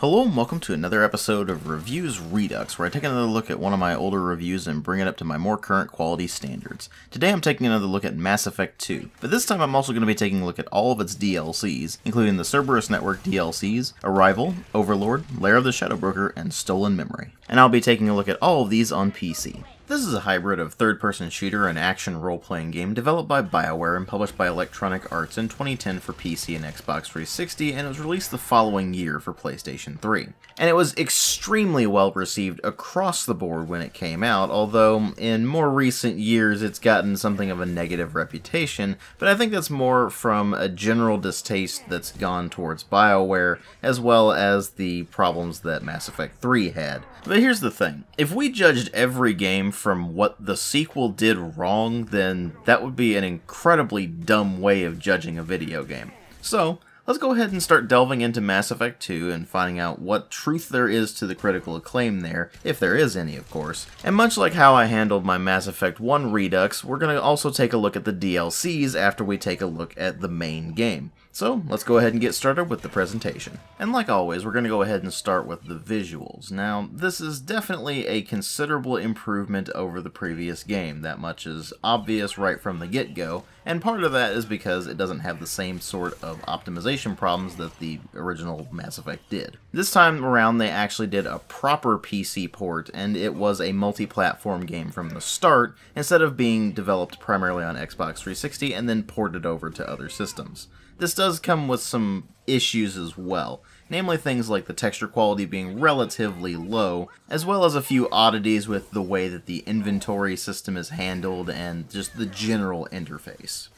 Hello and welcome to another episode of Reviews Redux, where I take another look at one of my older reviews and bring it up to my more current quality standards. Today I'm taking another look at Mass Effect 2, but this time I'm also going to be taking a look at all of its DLCs, including the Cerberus Network DLCs, Arrival, Overlord, Lair of the Shadow Broker, and Stolen Memory. And I'll be taking a look at all of these on PC. This is a hybrid of third-person shooter and action role-playing game developed by BioWare and published by Electronic Arts in 2010 for PC and Xbox 360, and it was released the following year for PlayStation 3. And it was extremely well received across the board when it came out, although in more recent years it's gotten something of a negative reputation, but I think that's more from a general distaste that's gone towards BioWare, as well as the problems that Mass Effect 3 had. But here's the thing, if we judged every game from what the sequel did wrong, then that would be an incredibly dumb way of judging a video game. So, let's go ahead and start delving into Mass Effect 2 and finding out what truth there is to the critical acclaim there, if there is any, of course. And much like how I handled my Mass Effect 1 Redux, we're going to also take a look at the DLCs after we take a look at the main game. So, let's go ahead and get started with the presentation. And like always, we're going to go ahead and start with the visuals. Now, this is definitely a considerable improvement over the previous game. That much is obvious right from the get-go, and part of that is because it doesn't have the same sort of optimization problems that the original Mass Effect did. This time around, they actually did a proper PC port, and it was a multi-platform game from the start, instead of being developed primarily on Xbox 360 and then ported over to other systems. This does come with some issues as well, namely things like the texture quality being relatively low, as well as a few oddities with the way that the inventory system is handled and just the general interface.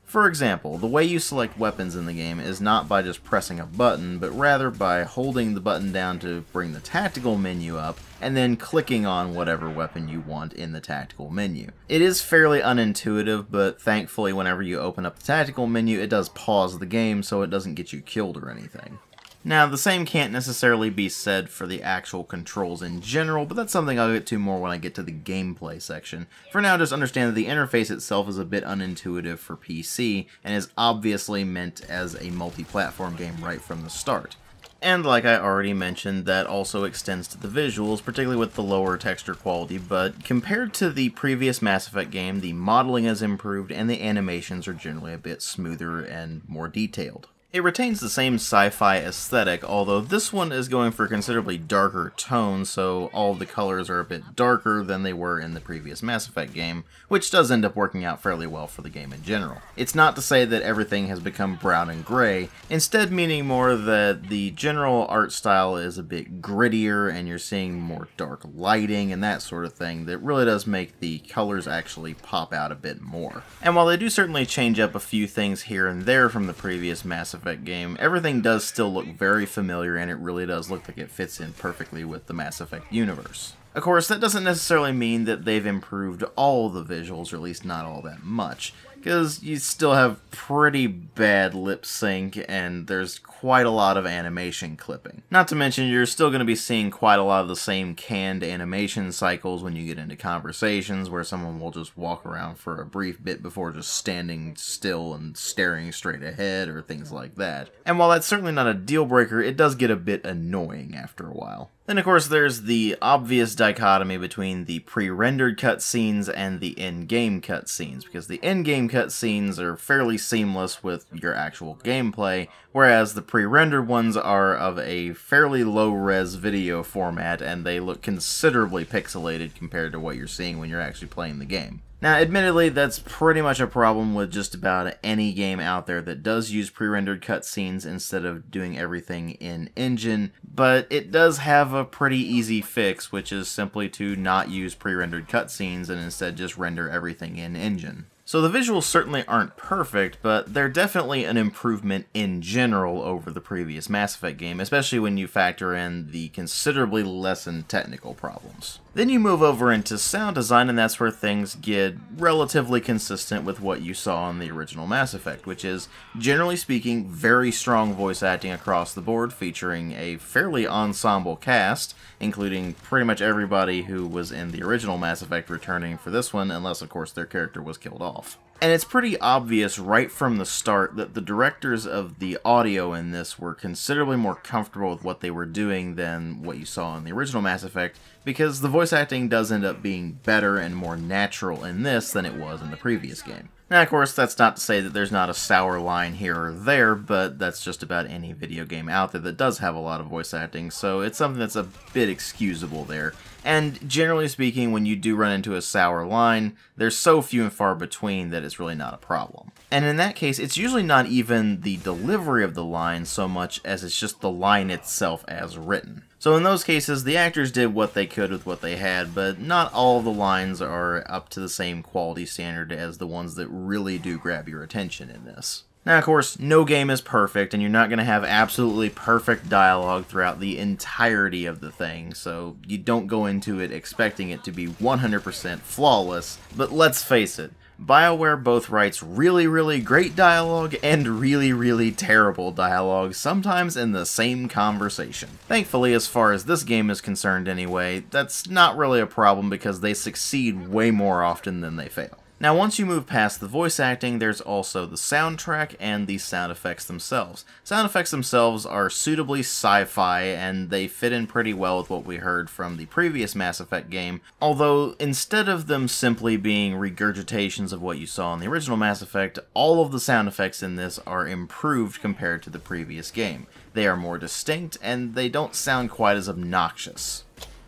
For example, the way you select weapons in the game is not by just pressing a button, but rather by holding the button down to bring the tactical menu up, and then clicking on whatever weapon you want in the tactical menu. It is fairly unintuitive, but thankfully whenever you open up the tactical menu, it does pause the game so it doesn't get you killed or anything. Now, the same can't necessarily be said for the actual controls in general, but that's something I'll get to more when I get to the gameplay section. For now, just understand that the interface itself is a bit unintuitive for PC, and is obviously meant as a multi-platform game right from the start. And like I already mentioned, that also extends to the visuals, particularly with the lower texture quality, but compared to the previous Mass Effect game, the modeling has improved and the animations are generally a bit smoother and more detailed. It retains the same sci-fi aesthetic, although this one is going for considerably darker tones, so all of the colors are a bit darker than they were in the previous Mass Effect game, which does end up working out fairly well for the game in general. It's not to say that everything has become brown and gray, instead meaning more that the general art style is a bit grittier and you're seeing more dark lighting and that sort of thing that really does make the colors actually pop out a bit more. And while they do certainly change up a few things here and there from the previous Mass Effect game, everything does still look very familiar and it really does look like it fits in perfectly with the Mass Effect universe. Of course, that doesn't necessarily mean that they've improved all the visuals, or at least not all that much, because you still have pretty bad lip sync and there's quite a lot of animation clipping. Not to mention, you're still going to be seeing quite a lot of the same canned animation cycles when you get into conversations where someone will just walk around for a brief bit before just standing still and staring straight ahead or things like that. And while that's certainly not a deal breaker, it does get a bit annoying after a while. Then of course there's the obvious dichotomy between the pre-rendered cutscenes and the in-game cutscenes, because the in-game cutscenes are fairly seamless with your actual gameplay, whereas the pre-rendered ones are of a fairly low-res video format and they look considerably pixelated compared to what you're seeing when you're actually playing the game. Now, admittedly, that's pretty much a problem with just about any game out there that does use pre-rendered cutscenes instead of doing everything in-engine, but it does have a pretty easy fix, which is simply to not use pre-rendered cutscenes and instead just render everything in-engine. So the visuals certainly aren't perfect, but they're definitely an improvement in general over the previous Mass Effect game, especially when you factor in the considerably lessened technical problems. Then you move over into sound design, and that's where things get relatively consistent with what you saw in the original Mass Effect, which is, generally speaking, very strong voice acting across the board, featuring a fairly ensemble cast, including pretty much everybody who was in the original Mass Effect returning for this one, unless of course their character was killed off. And it's pretty obvious right from the start that the directors of the audio in this were considerably more comfortable with what they were doing than what you saw in the original Mass Effect, because the voice acting does end up being better and more natural in this than it was in the previous game. Now, of course, that's not to say that there's not a sour line here or there, but that's just about any video game out there that does have a lot of voice acting, so it's something that's a bit excusable there. And generally speaking, when you do run into a sour line, there's so few and far between that it's really not a problem. And in that case, it's usually not even the delivery of the line so much as it's just the line itself as written. So in those cases, the actors did what they could with what they had, but not all of the lines are up to the same quality standard as the ones that really do grab your attention in this. Now, of course, no game is perfect, and you're not going to have absolutely perfect dialogue throughout the entirety of the thing, so you don't go into it expecting it to be 100% flawless, but let's face it, BioWare both writes really, really great dialogue and really, really terrible dialogue, sometimes in the same conversation. Thankfully, as far as this game is concerned anyway, that's not really a problem because they succeed way more often than they fail. Now, once you move past the voice acting, there's also the soundtrack and the sound effects themselves. Sound effects themselves are suitably sci-fi, and they fit in pretty well with what we heard from the previous Mass Effect game, although instead of them simply being regurgitations of what you saw in the original Mass Effect, all of the sound effects in this are improved compared to the previous game. They are more distinct, and they don't sound quite as obnoxious.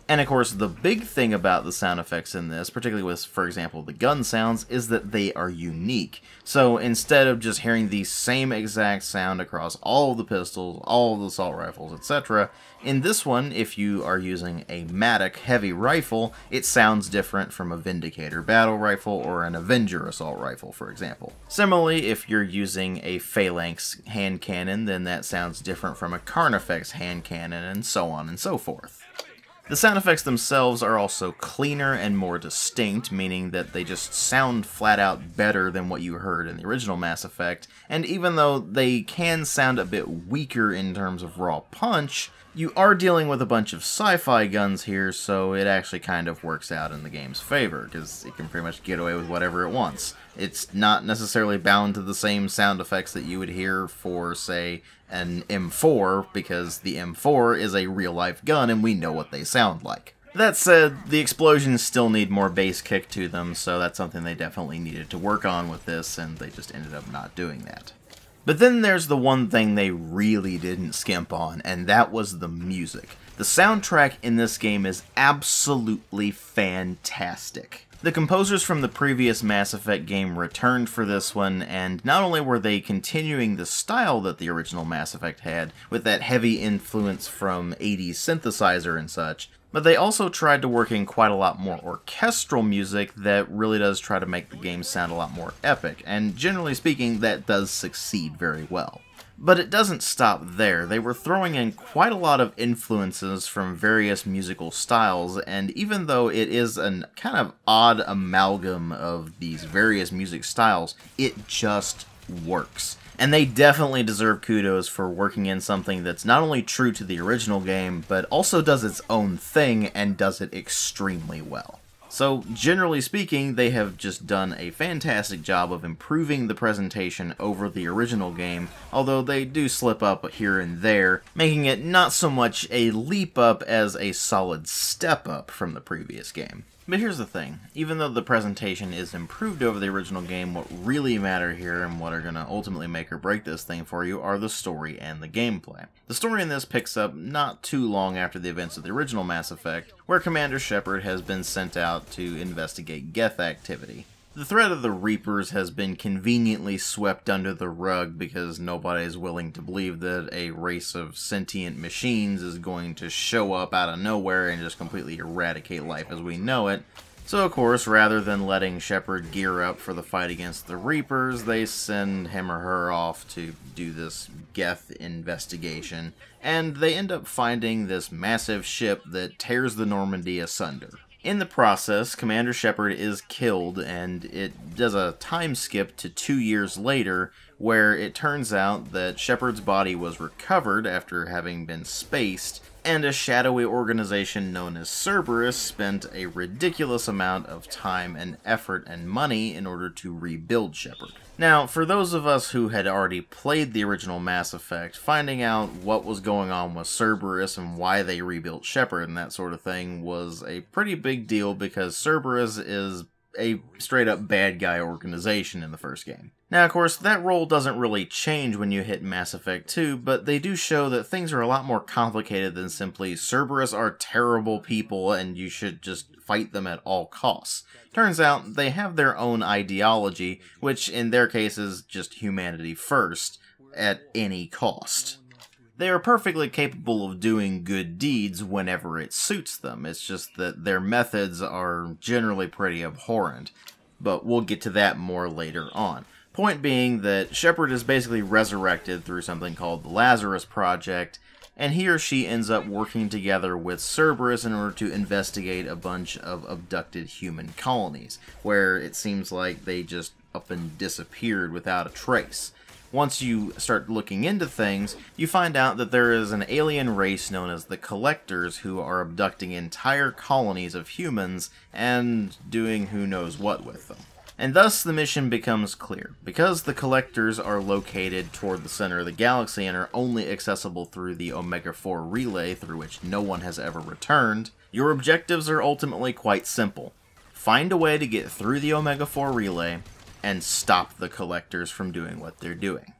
And of course, the big thing about the sound effects in this, particularly with, for example, the gun sounds, is that they are unique. So instead of just hearing the same exact sound across all of the pistols, all of the assault rifles, etc., in this one, if you are using a Matic heavy rifle, it sounds different from a Vindicator battle rifle or an Avenger assault rifle, for example. Similarly, if you're using a Phalanx hand cannon, then that sounds different from a Carnifex hand cannon, and so on and so forth. The sound effects themselves are also cleaner and more distinct, meaning that they just sound flat out better than what you heard in the original Mass Effect, and even though they can sound a bit weaker in terms of raw punch, you are dealing with a bunch of sci-fi guns here, so it actually kind of works out in the game's favor, because it can pretty much get away with whatever it wants. It's not necessarily bound to the same sound effects that you would hear for, say, an M4, because the M4 is a real-life gun and we know what they sound like. That said, the explosions still need more bass kick to them, so that's something they definitely needed to work on with this, and they just ended up not doing that. But then there's the one thing they really didn't skimp on, and that was the music. The soundtrack in this game is absolutely fantastic. The composers from the previous Mass Effect game returned for this one, and not only were they continuing the style that the original Mass Effect had, with that heavy influence from 80s synthesizer and such, but they also tried to work in quite a lot more orchestral music that really does try to make the game sound a lot more epic, and generally speaking, that does succeed very well. But it doesn't stop there. They were throwing in quite a lot of influences from various musical styles, and even though it is a kind of odd amalgam of these various music styles, it just works. And they definitely deserve kudos for working in something that's not only true to the original game, but also does its own thing and does it extremely well. So, generally speaking, they have just done a fantastic job of improving the presentation over the original game, although they do slip up here and there, making it not so much a leap up as a solid step up from the previous game. But here's the thing, even though the presentation is improved over the original game, what really matter here and what are going to ultimately make or break this thing for you are the story and the gameplay. The story in this picks up not too long after the events of the original Mass Effect, where Commander Shepard has been sent out to investigate Geth activity. The threat of the Reapers has been conveniently swept under the rug because nobody is willing to believe that a race of sentient machines is going to show up out of nowhere and just completely eradicate life as we know it. So of course, rather than letting Shepard gear up for the fight against the Reapers, they send him or her off to do this Geth investigation, and they end up finding this massive ship that tears the Normandy asunder. In the process, Commander Shepard is killed, and it does a time skip to 2 years later, where it turns out that Shepard's body was recovered after having been spaced, and a shadowy organization known as Cerberus spent a ridiculous amount of time and effort and money in order to rebuild Shepard. Now, for those of us who had already played the original Mass Effect, finding out what was going on with Cerberus and why they rebuilt Shepard and that sort of thing was a pretty big deal, because Cerberus is a straight-up bad guy organization in the first game. Now, of course, that role doesn't really change when you hit Mass Effect 2, but they do show that things are a lot more complicated than simply Cerberus are terrible people and you should just fight them at all costs. Turns out they have their own ideology, which in their case is just humanity first, at any cost. They are perfectly capable of doing good deeds whenever it suits them. It's just that their methods are generally pretty abhorrent. But we'll get to that more later on. Point being that Shepard is basically resurrected through something called the Lazarus Project, and he or she ends up working together with Cerberus in order to investigate a bunch of abducted human colonies, where it seems like they just up and disappeared without a trace. Once you start looking into things, you find out that there is an alien race known as the Collectors who are abducting entire colonies of humans and doing who knows what with them. And thus the mission becomes clear. Because the Collectors are located toward the center of the galaxy and are only accessible through the Omega-4 relay, through which no one has ever returned, your objectives are ultimately quite simple. Find a way to get through the Omega-4 relay and stop the Collectors from doing what they're doing.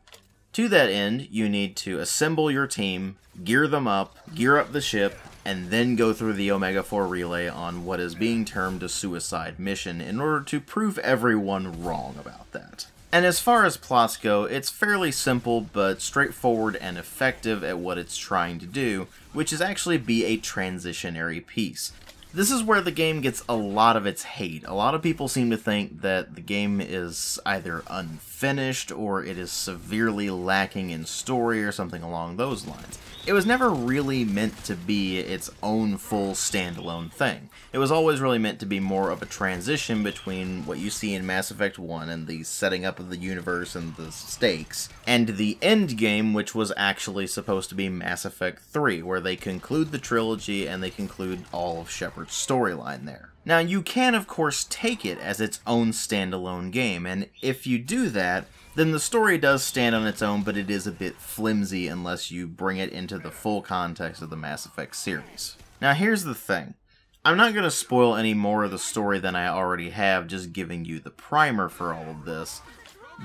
To that end, you need to assemble your team, gear them up, gear up the ship, and then go through the Omega-4 relay on what is being termed a suicide mission in order to prove everyone wrong about that. And as far as plots go, it's fairly simple but straightforward and effective at what it's trying to do, which is actually be a transitionary piece. This is where the game gets a lot of its hate. A lot of people seem to think that the game is either unfinished or it is severely lacking in story or something along those lines. It was never really meant to be its own full standalone thing. It was always really meant to be more of a transition between what you see in Mass Effect 1 and the setting up of the universe and the stakes, and the end game, which was actually supposed to be Mass Effect 3, where they conclude the trilogy and they conclude all of Shepard's storyline there. Now, you can, of course, take it as its own standalone game, and if you do that, then the story does stand on its own, but it is a bit flimsy unless you bring it into the full context of the Mass Effect series. Now, here's the thing. I'm not going to spoil any more of the story than I already have, just giving you the primer for all of this,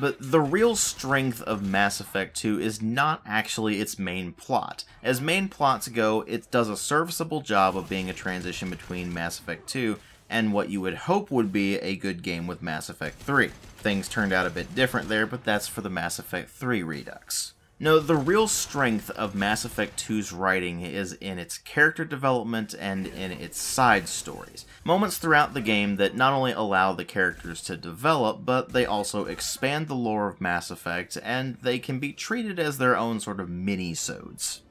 but the real strength of Mass Effect 2 is not actually its main plot. As main plots go, it does a serviceable job of being a transition between Mass Effect 2 and what you would hope would be a good game with Mass Effect 3. Things turned out a bit different there, but that's for the Mass Effect 3 Redux. No, the real strength of Mass Effect 2's writing is in its character development and in its side stories. Moments throughout the game that not only allow the characters to develop, but they also expand the lore of Mass Effect, and they can be treated as their own sort of mini-sodes.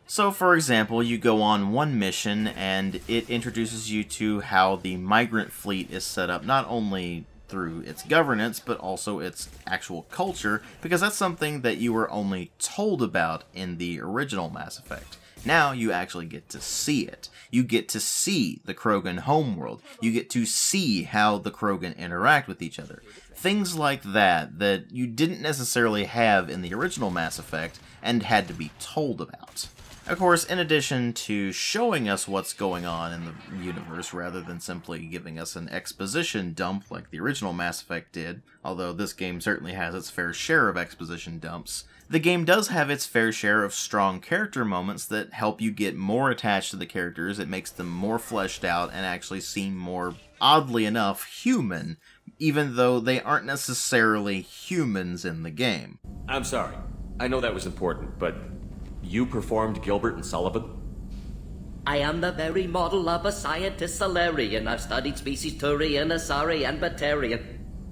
So, for example, you go on one mission, and it introduces you to how the migrant fleet is set up, not only through its governance, but also its actual culture, because that's something that you were only told about in the original Mass Effect. Now you actually get to see it. You get to see the Krogan homeworld. You get to see how the Krogan interact with each other. Things like that you didn't necessarily have in the original Mass Effect and had to be told about. Of course, in addition to showing us what's going on in the universe rather than simply giving us an exposition dump like the original Mass Effect did, although this game certainly has its fair share of exposition dumps, the game does have its fair share of strong character moments that help you get more attached to the characters. It makes them more fleshed out and actually seem more, oddly enough, human, even though they aren't necessarily humans in the game. I'm sorry. I know that was important, but you performed Gilbert and Sullivan? I am the very model of a scientist Solarian. I've studied species Turian, Asari, and Batarian.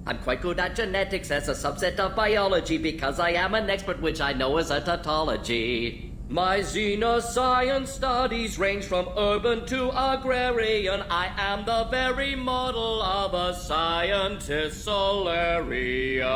I'm quite good at genetics as a subset of biology because I am an expert, which I know is a tautology. My xenoscience studies range from urban to agrarian. I am the very model of a scientist Solarian.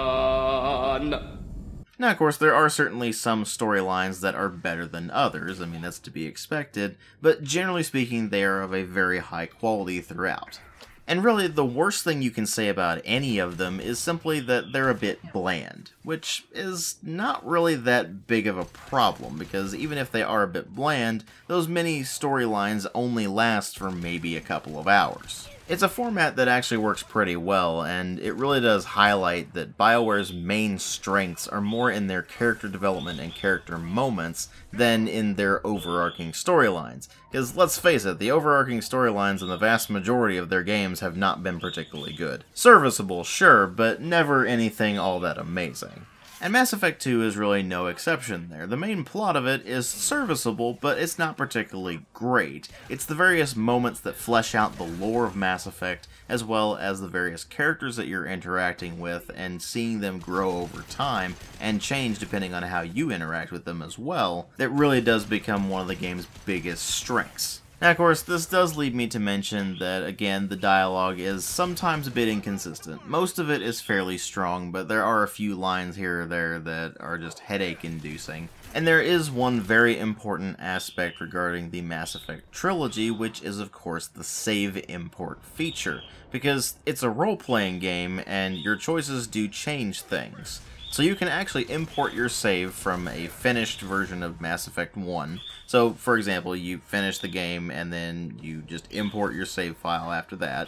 Now, of course, there are certainly some storylines that are better than others. I mean, that's to be expected, but generally speaking, they are of a very high quality throughout. And really, the worst thing you can say about any of them is simply that they're a bit bland, which is not really that big of a problem, because even if they are a bit bland, those mini storylines only last for maybe a couple of hours. It's a format that actually works pretty well, and it really does highlight that BioWare's main strengths are more in their character development and character moments than in their overarching storylines. Because let's face it, the overarching storylines in the vast majority of their games have not been particularly good. Serviceable, sure, but never anything all that amazing. And Mass Effect 2 is really no exception there. The main plot of it is serviceable, but it's not particularly great. It's the various moments that flesh out the lore of Mass Effect, as well as the various characters that you're interacting with, and seeing them grow over time, and change depending on how you interact with them as well, that really does become one of the game's biggest strengths. Now, of course, this does lead me to mention that, again, the dialogue is sometimes a bit inconsistent. Most of it is fairly strong, but there are a few lines here or there that are just headache-inducing. And there is one very important aspect regarding the Mass Effect trilogy, which is, of course, the save import feature, because it's a role-playing game, and your choices do change things. So you can actually import your save from a finished version of Mass Effect 1. So, for example, you finish the game and then you just import your save file after that,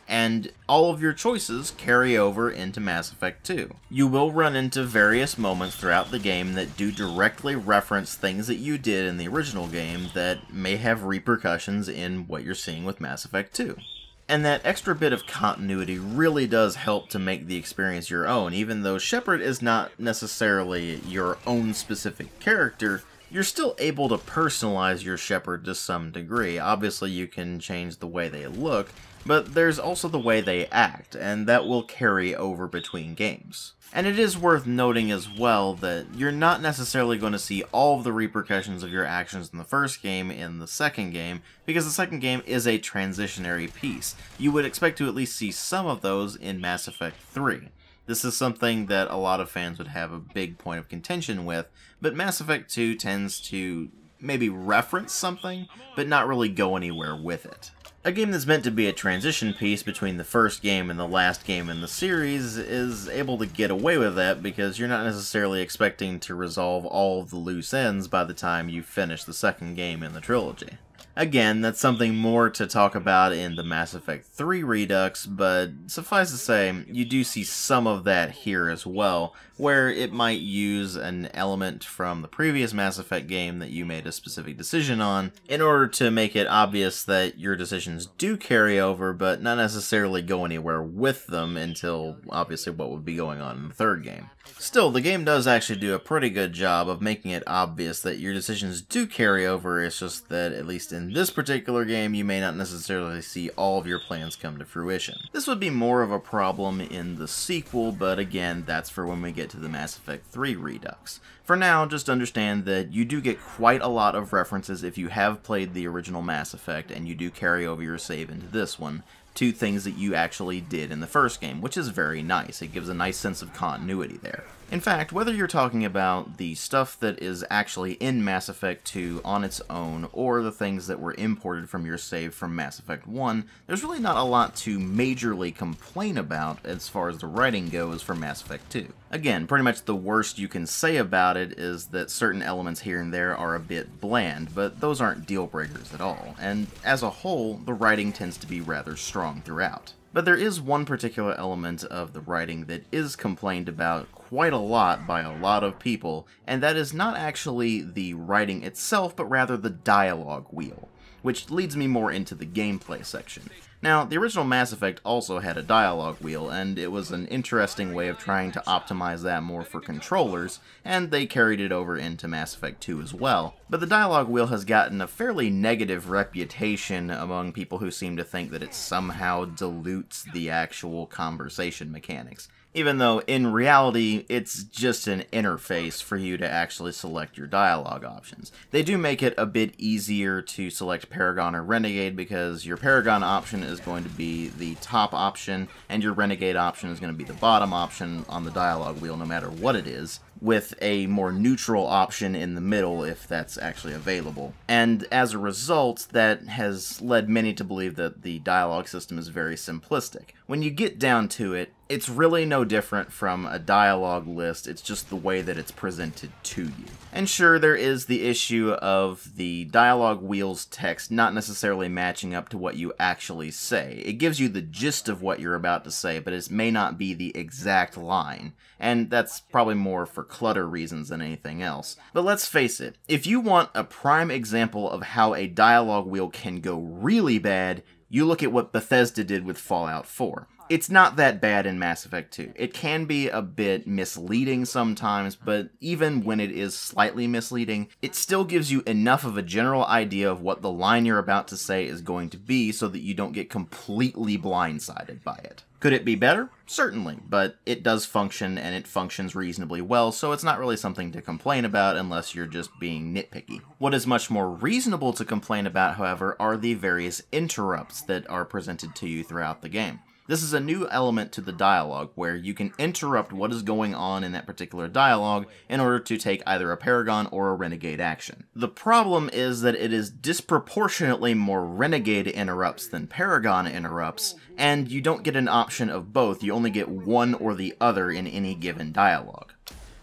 and all of your choices carry over into Mass Effect 2. You will run into various moments throughout the game that do directly reference things that you did in the original game that may have repercussions in what you're seeing with Mass Effect 2. And that extra bit of continuity really does help to make the experience your own. Even though Shepard is not necessarily your own specific character, you're still able to personalize your Shepard to some degree. Obviously, you can change the way they look, but there's also the way they act, and that will carry over between games. And it is worth noting as well that you're not necessarily going to see all of the repercussions of your actions in the first game in the second game, because the second game is a transitionary piece. You would expect to at least see some of those in Mass Effect 3. This is something that a lot of fans would have a big point of contention with, but Mass Effect 2 tends to maybe reference something, but not really go anywhere with it. A game that's meant to be a transition piece between the first game and the last game in the series is able to get away with that because you're not necessarily expecting to resolve all of the loose ends by the time you finish the second game in the trilogy. Again, that's something more to talk about in the Mass Effect 3 Redux, but suffice to say, you do see some of that here as well, where it might use an element from the previous Mass Effect game that you made a specific decision on, in order to make it obvious that your decisions do carry over, but not necessarily go anywhere with them until, obviously, what would be going on in the third game. Still, the game does actually do a pretty good job of making it obvious that your decisions do carry over, it's just that, at least in this particular game, you may not necessarily see all of your plans come to fruition. This would be more of a problem in the sequel, but again, that's for when we get to the Mass Effect 3 Redux. For now, just understand that you do get quite a lot of references if you have played the original Mass Effect, and you do carry over your save into this one, to things that you actually did in the first game, which is very nice. It gives a nice sense of continuity there. In fact, whether you're talking about the stuff that is actually in Mass Effect 2 on its own, or the things that were imported from your save from Mass Effect 1, there's really not a lot to majorly complain about as far as the writing goes for Mass Effect 2. Again, pretty much the worst you can say about it is that certain elements here and there are a bit bland, but those aren't deal breakers at all, and as a whole, the writing tends to be rather strong throughout. But there is one particular element of the writing that is complained about quite a lot by a lot of people, and that is not actually the writing itself, but rather the dialogue wheel, which leads me more into the gameplay section. Now, the original Mass Effect also had a dialogue wheel, and it was an interesting way of trying to optimize that more for controllers, and they carried it over into Mass Effect 2 as well. But the dialogue wheel has gotten a fairly negative reputation among people who seem to think that it somehow dilutes the actual conversation mechanics. Even though, in reality, it's just an interface for you to actually select your dialogue options. They do make it a bit easier to select Paragon or Renegade because your Paragon option is going to be the top option, and your Renegade option is going to be the bottom option on the dialogue wheel no matter what it is. with a more neutral option in the middle if that's actually available. And as a result, that has led many to believe that the dialogue system is very simplistic. When you get down to it, it's really no different from a dialogue list, it's just the way that it's presented to you. And sure, there is the issue of the dialogue wheel's text not necessarily matching up to what you actually say. It gives you the gist of what you're about to say, but it may not be the exact line. And that's probably more for clutter reasons than anything else. But let's face it, if you want a prime example of how a dialogue wheel can go really bad, you look at what Bethesda did with Fallout 4. It's not that bad in Mass Effect 2. It can be a bit misleading sometimes, but even when it is slightly misleading, it still gives you enough of a general idea of what the line you're about to say is going to be so that you don't get completely blindsided by it. Could it be better? Certainly, but it does function, and it functions reasonably well, so it's not really something to complain about unless you're just being nitpicky. What is much more reasonable to complain about, however, are the various interrupts that are presented to you throughout the game. This is a new element to the dialogue, where you can interrupt what is going on in that particular dialogue in order to take either a Paragon or a Renegade action. The problem is that it is disproportionately more Renegade interrupts than Paragon interrupts, and you don't get an option of both, you only get one or the other in any given dialogue.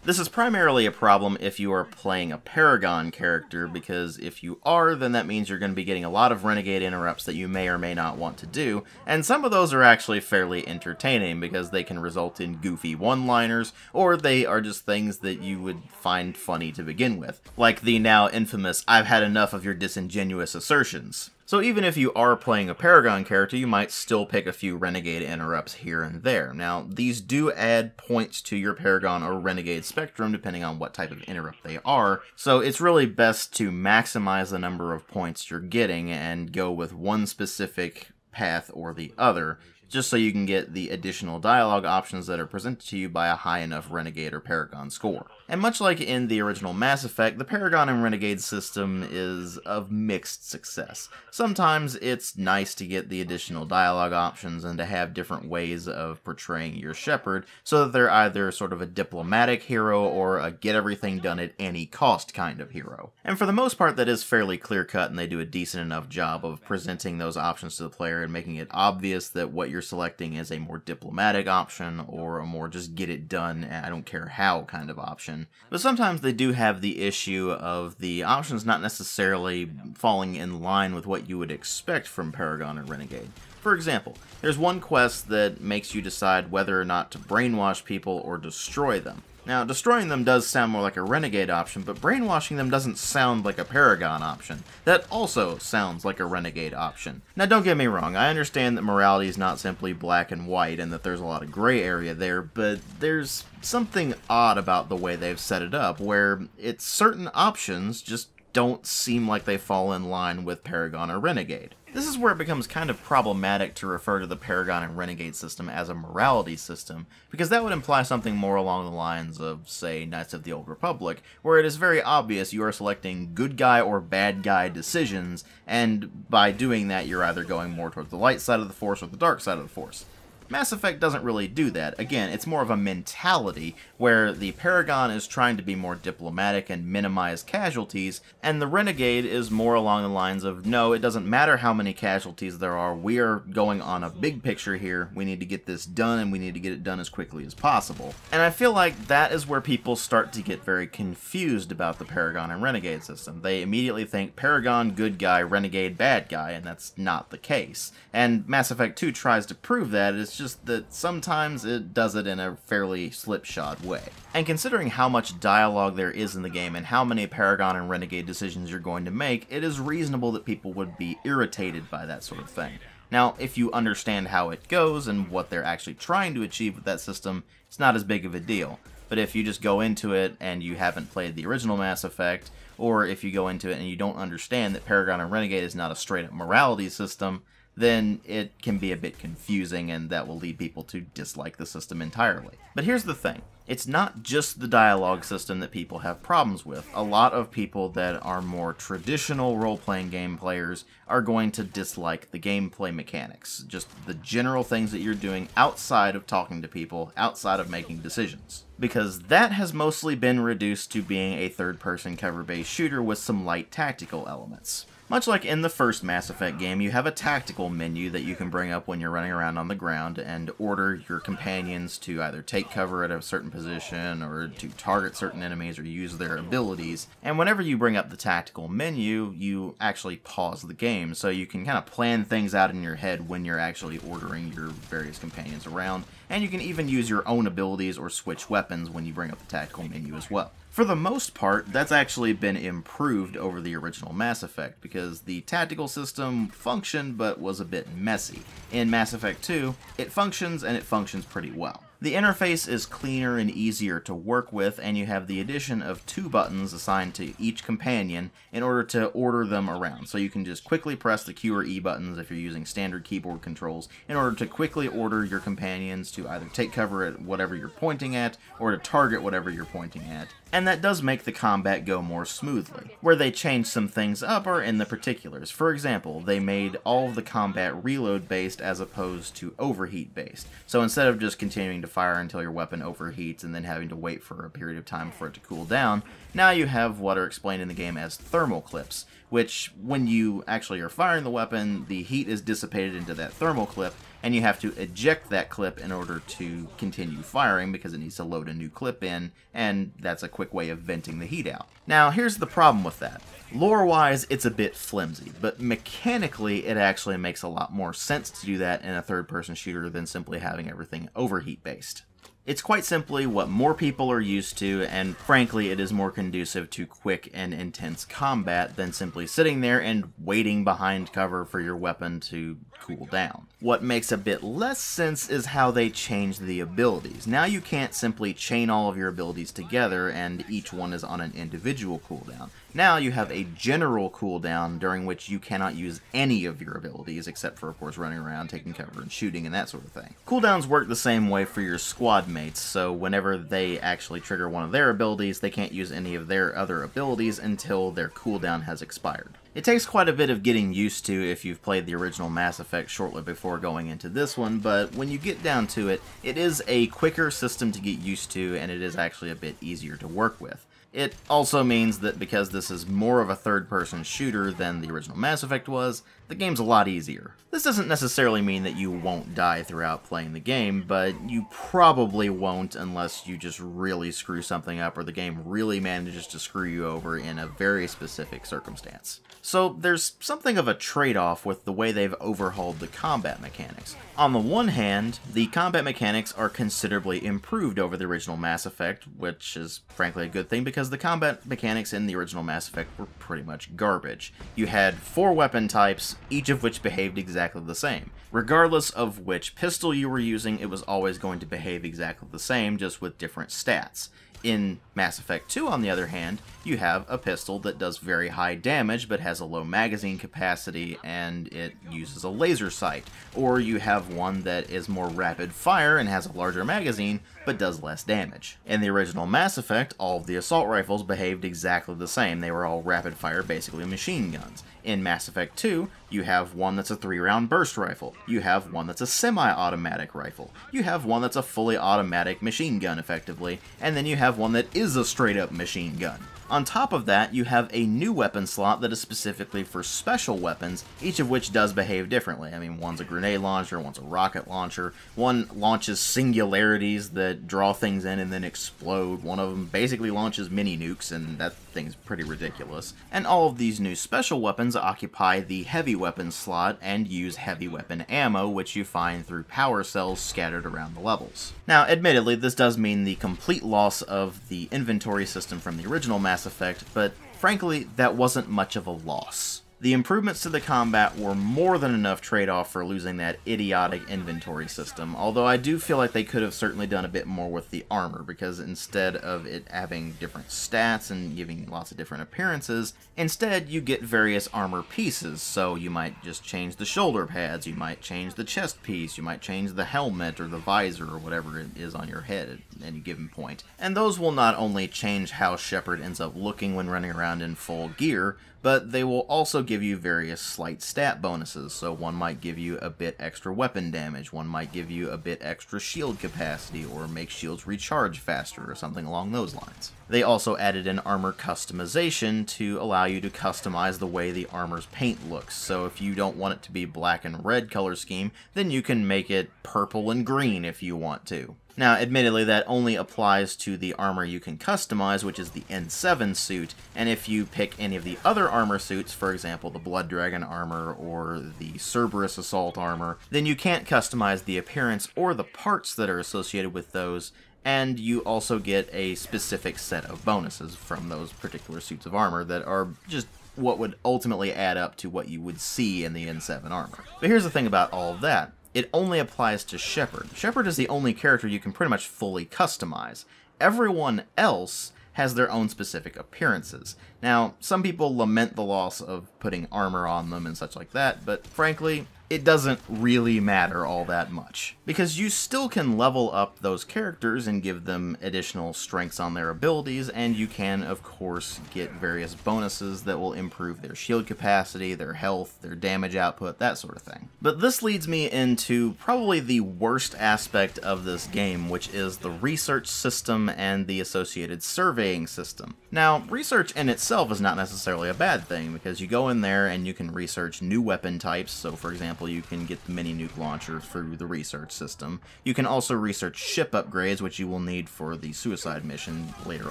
This is primarily a problem if you are playing a Paragon character, because if you are, then that means you're going to be getting a lot of Renegade interrupts that you may or may not want to do, and some of those are actually fairly entertaining because they can result in goofy one-liners, or they are just things that you would find funny to begin with. Like the now infamous, "I've had enough of your disingenuous assertions." So even if you are playing a Paragon character, you might still pick a few Renegade interrupts here and there. Now, these do add points to your Paragon or Renegade spectrum depending on what type of interrupt they are, so it's really best to maximize the number of points you're getting and go with one specific path or the other, just so you can get the additional dialogue options that are presented to you by a high enough Renegade or Paragon score. And much like in the original Mass Effect, the Paragon and Renegade system is of mixed success. Sometimes it's nice to get the additional dialogue options and to have different ways of portraying your Shepard, so that they're either sort of a diplomatic hero or a get everything done at any cost kind of hero. And for the most part that is fairly clear-cut, and they do a decent enough job of presenting those options to the player and making it obvious that what you're selecting is a more diplomatic option or a more just get it done, I don't care how kind of option. But sometimes they do have the issue of the options not necessarily falling in line with what you would expect from Paragon and Renegade. For example, there's one quest that makes you decide whether or not to brainwash people or destroy them. Now, destroying them does sound more like a Renegade option, but brainwashing them doesn't sound like a Paragon option. That also sounds like a Renegade option. Now, don't get me wrong, I understand that morality is not simply black and white and that there's a lot of gray area there, but there's something odd about the way they've set it up, where it's certain options just don't seem like they fall in line with Paragon or Renegade. This is where it becomes kind of problematic to refer to the Paragon and Renegade system as a morality system, because that would imply something more along the lines of, say, Knights of the Old Republic, where it is very obvious you are selecting good guy or bad guy decisions, and by doing that you're either going more towards the light side of the Force or the dark side of the Force. Mass Effect doesn't really do that. Again, it's more of a mentality where the Paragon is trying to be more diplomatic and minimize casualties, and the Renegade is more along the lines of, no, it doesn't matter how many casualties there are, we are going on a big picture here, we need to get this done, and we need to get it done as quickly as possible. And I feel like that is where people start to get very confused about the Paragon and Renegade system. They immediately think Paragon, good guy, Renegade, bad guy, and that's not the case. And Mass Effect 2 tries to prove that. It's just that sometimes it does it in a fairly slipshod way. And considering how much dialogue there is in the game and how many Paragon and Renegade decisions you're going to make, it is reasonable that people would be irritated by that sort of thing. Now, if you understand how it goes and what they're actually trying to achieve with that system, it's not as big of a deal. But if you just go into it and you haven't played the original Mass Effect, or if you go into it and you don't understand that Paragon and Renegade is not a straight-up morality system, then it can be a bit confusing, and that will lead people to dislike the system entirely. But here's the thing. It's not just the dialogue system that people have problems with. A lot of people that are more traditional role-playing game players are going to dislike the gameplay mechanics. Just the general things that you're doing outside of talking to people, outside of making decisions. Because that has mostly been reduced to being a third-person cover-based shooter with some light tactical elements. Much like in the first Mass Effect game, you have a tactical menu that you can bring up when you're running around on the ground and order your companions to either take cover at a certain position or to target certain enemies or use their abilities. And whenever you bring up the tactical menu, you actually pause the game, so you can kind of plan things out in your head when you're actually ordering your various companions around, and you can even use your own abilities or switch weapons when you bring up the tactical menu as well. For the most part, that's actually been improved over the original Mass Effect, because the tactical system functioned but was a bit messy. In Mass Effect 2, it functions, and it functions pretty well. The interface is cleaner and easier to work with, and you have the addition of 2 buttons assigned to each companion in order to order them around. So you can just quickly press the Q or E buttons if you're using standard keyboard controls in order to quickly order your companions to either take cover at whatever you're pointing at or to target whatever you're pointing at. And that does make the combat go more smoothly. Where they changed some things up are in the particulars. For example, they made all of the combat reload based as opposed to overheat based. So instead of just continuing to fire until your weapon overheats and then having to wait for a period of time for it to cool down, now you have what are explained in the game as thermal clips, which when you actually are firing the weapon, the heat is dissipated into that thermal clip, and you have to eject that clip in order to continue firing because it needs to load a new clip in, and that's a quick way of venting the heat out. Now, here's the problem with that. Lore-wise, it's a bit flimsy, but mechanically, it actually makes a lot more sense to do that in a third-person shooter than simply having everything overheat-based. It's quite simply what more people are used to, and frankly, it is more conducive to quick and intense combat than simply sitting there and waiting behind cover for your weapon to cool down. What makes a bit less sense is how they changed the abilities. Now you can't simply chain all of your abilities together and each one is on an individual cooldown. Now you have a general cooldown during which you cannot use any of your abilities, except for, of course, running around, taking cover, and shooting, and that sort of thing. Cooldowns work the same way for your squad mates, so whenever they actually trigger one of their abilities, they can't use any of their other abilities until their cooldown has expired. It takes quite a bit of getting used to if you've played the original Mass Effect shortly before going into this one, but when you get down to it, it is a quicker system to get used to, and it is actually a bit easier to work with. It also means that because this is more of a third-person shooter than the original Mass Effect was, the game's a lot easier. This doesn't necessarily mean that you won't die throughout playing the game, but you probably won't unless you just really screw something up or the game really manages to screw you over in a very specific circumstance. So there's something of a trade-off with the way they've overhauled the combat mechanics. On the one hand, the combat mechanics are considerably improved over the original Mass Effect, which is frankly a good thing because the combat mechanics in the original Mass Effect were pretty much garbage. You had 4 weapon types, each of which behaved exactly the same. Regardless of which pistol you were using, it was always going to behave exactly the same, just with different stats. In Mass Effect 2, on the other hand, you have a pistol that does very high damage but has a low magazine capacity and it uses a laser sight. Or you have one that is more rapid fire and has a larger magazine but does less damage. In the original Mass Effect, all of the assault rifles behaved exactly the same. They were all rapid fire, basically machine guns. In Mass Effect 2, you have one that's a 3-round burst rifle. You have one that's a semi-automatic rifle. You have one that's a fully automatic machine gun, effectively. And then you have one that is a straight-up machine gun. On top of that, you have a new weapon slot that is specifically for special weapons, each of which does behave differently. I mean, one's a grenade launcher, one's a rocket launcher, one launches singularities that draw things in and then explode, one of them basically launches mini nukes, and that thing's pretty ridiculous. And all of these new special weapons occupy the heavy weapon slot and use heavy weapon ammo, which you find through power cells scattered around the levels. Now, admittedly, this does mean the complete loss of the inventory system from the original Mass Effect, but frankly, that wasn't much of a loss. The improvements to the combat were more than enough trade-off for losing that idiotic inventory system, although I do feel like they could have certainly done a bit more with the armor, because instead of it having different stats and giving lots of different appearances, instead you get various armor pieces, so you might just change the shoulder pads, you might change the chest piece, you might change the helmet or the visor or whatever it is on your head at any given point. And those will not only change how Shepard ends up looking when running around in full gear, but they will also give you various slight stat bonuses. So one might give you a bit extra weapon damage, one might give you a bit extra shield capacity, or make shields recharge faster, or something along those lines. They also added an armor customization to allow you to customize the way the armor's paint looks. So if you don't want it to be black and red color scheme, then you can make it purple and green if you want to. Now, admittedly, that only applies to the armor you can customize, which is the N7 suit, and if you pick any of the other armor suits, for example, the Blood Dragon armor or the Cerberus Assault armor, then you can't customize the appearance or the parts that are associated with those, and you also get a specific set of bonuses from those particular suits of armor that are just what would ultimately add up to what you would see in the N7 armor. But here's the thing about all of that. It only applies to Shepard. Shepard is the only character you can pretty much fully customize. Everyone else has their own specific appearances. Now, some people lament the loss of putting armor on them and such like that, but frankly, it doesn't really matter all that much. Because you still can level up those characters and give them additional strengths on their abilities, and you can, of course, get various bonuses that will improve their shield capacity, their health, their damage output, that sort of thing. But this leads me into probably the worst aspect of this game, which is the research system and the associated surveying system. Now, research in itself is not necessarily a bad thing, because you go in there and you can research new weapon types. So for example, you can get the mini nuke launcher through the research system. You can also research ship upgrades, which you will need for the suicide mission later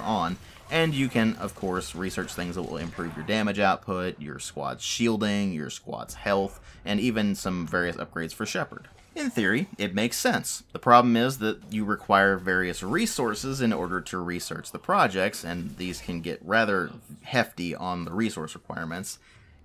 on. And you can, of course, research things that will improve your damage output, your squad's shielding, your squad's health, and even some various upgrades for Shepard. In theory, it makes sense. The problem is that you require various resources in order to research the projects, and these can get rather hefty on the resource requirements.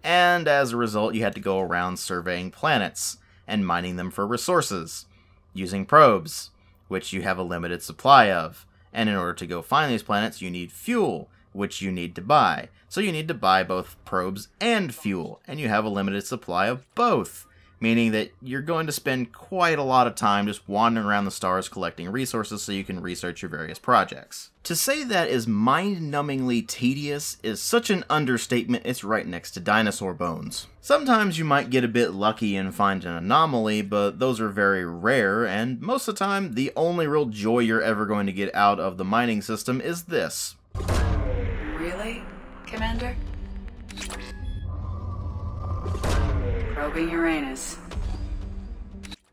And as a result, you had to go around surveying planets and mining them for resources, using probes, which you have a limited supply of. And in order to go find these planets, you need fuel, which you need to buy. So you need to buy both probes and fuel, and you have a limited supply of both. Meaning that you're going to spend quite a lot of time just wandering around the stars collecting resources so you can research your various projects. To say that is mind-numbingly tedious is such an understatement it's right next to dinosaur bones. Sometimes you might get a bit lucky and find an anomaly, but those are very rare, and most of the time the only real joy you're ever going to get out of the mining system is this. Really, Commander? Probing Uranus.